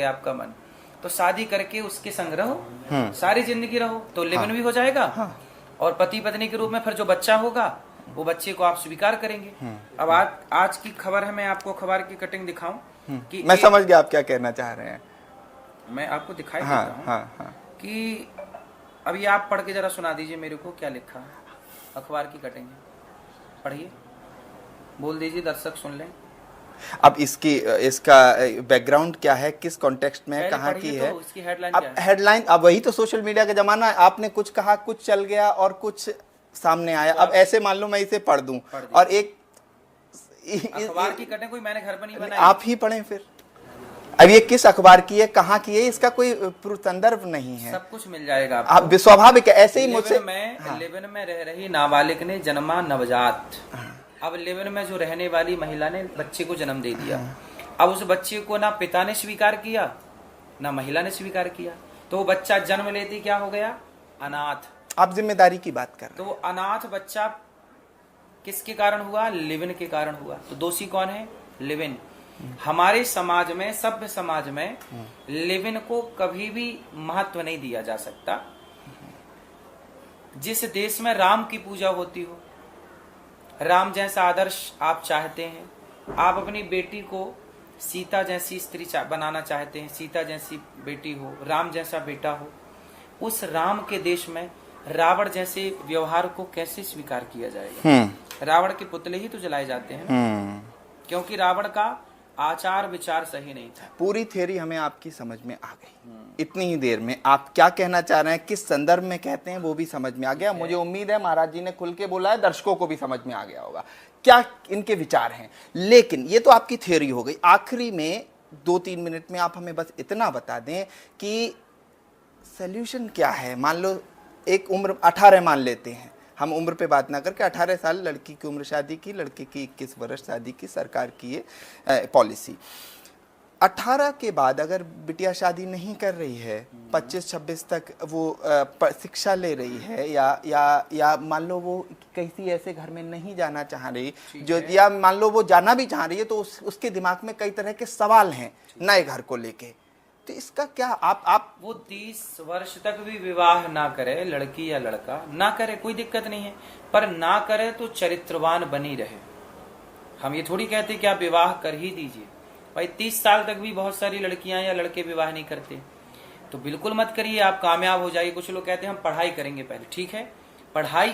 आपका मन, तो शादी करके उसके संग रहो, सारी जिंदगी रहो, तो लिव इन भी हो जाएगा। और पति पत्नी के रूप में फिर जो बच्चा होगा वो बच्चे को आप स्वीकार करेंगे। अब आज की खबर है, मैं आपको अखबार की कटिंग दिखाऊं कि मैं समझ गया आप क्या कहना चाह रहे हैं। मैं आपको दिखाई देता हूं कि अभी आप पढ़ के जरा सुना दीजिए मेरे को क्या लिखा है, अखबार की कटिंग है, पढ़िए, बोल दीजिए, दर्शक सुन लें। अब इसका बैकग्राउंड क्या है, किस कॉन्टेक्स्ट में है, कहाँ की है, तो इसकी हेडलाइन अब क्या है? हेडलाइन, अब वही तो सोशल मीडिया का जमाना है, आपने कुछ कहा, कुछ चल गया और कुछ सामने आया। अब ऐसे मान लो मैं इसे पढ़ दूं और एक अखबार की कटिंग कोई मैंने घर पर नहीं बनाई, आप ही पढ़ें फिर। अब ये किस अखबार की है, कहाँ की है, इसका कोई संदर्भ नहीं है, सब कुछ मिल जाएगा आप स्वाभाविक है। ऐसे ही मुझसे लिव इन में रह रही नाबालिग ने जन्मा नवजात। अब लिव इन में जो रहने वाली महिला ने बच्चे को जन्म दे दिया। अब उस बच्चे को ना पिता ने स्वीकार किया ना महिला ने स्वीकार किया, तो वो बच्चा जन्म लेते क्या हो गया, अनाथ। आप जिम्मेदारी की बात कर रहे तो वो अनाथ बच्चा किसके कारण हुआ, लिव इन के कारण हुआ। तो दोषी कौन है, लिव इन। हमारे समाज में, सभ्य समाज में लिव इन को कभी भी महत्व नहीं दिया जा सकता। जिस देश में राम की पूजा होती हो, राम जैसा आदर्श आप चाहते हैं, आप अपनी बेटी को सीता जैसी स्त्री बनाना चाहते हैं, सीता जैसी बेटी हो, राम जैसा बेटा हो, उस राम के देश में रावण जैसे व्यवहार को कैसे स्वीकार किया जाएगा। रावण के पुतले ही तो जलाए जाते हैं ना, क्योंकि रावण का आचार विचार सही नहीं था। पूरी थ्योरी हमें आपकी समझ में आ गई इतनी ही देर में। आप क्या कहना चाह रहे हैं, किस संदर्भ में कहते हैं, वो भी समझ में आ गया। मुझे उम्मीद है महाराज जी ने खुल के बोला है, दर्शकों को भी समझ में आ गया होगा क्या इनके विचार हैं। लेकिन ये तो आपकी थ्योरी हो गई। आखिरी में 2-3 मिनट में आप हमें बस इतना बता दें कि सॉल्यूशन क्या है। मान लो एक उम्र 18 मान लेते हैं, हम उम्र पे बात ना करके 18 साल लड़की की उम्र शादी की, लड़के की 21 वर्ष शादी की, सरकार की ये पॉलिसी। 18 के बाद अगर बिटिया शादी नहीं कर रही है, 25-26 तक वो शिक्षा ले रही है, या मान लो वो किसी ऐसे घर में नहीं जाना चाह रही जो, या मान लो वो जाना भी चाह रही है, तो उसके दिमाग में कई तरह के सवाल हैं नए घर को लेके, तो इसका क्या आप वो 30 वर्ष तक भी विवाह ना करे, लड़की या लड़का ना करे, कोई दिक्कत नहीं है, पर ना करे तो चरित्रवान बनी रहे। हम ये थोड़ी कहते कि आप विवाह कर ही दीजिए। भाई 30 साल तक भी बहुत सारी लड़कियां या लड़के विवाह नहीं करते, तो बिल्कुल मत करिए, आप कामयाब हो जाइए। कुछ लोग कहते हैं हम पढ़ाई करेंगे पहले, ठीक है, पढ़ाई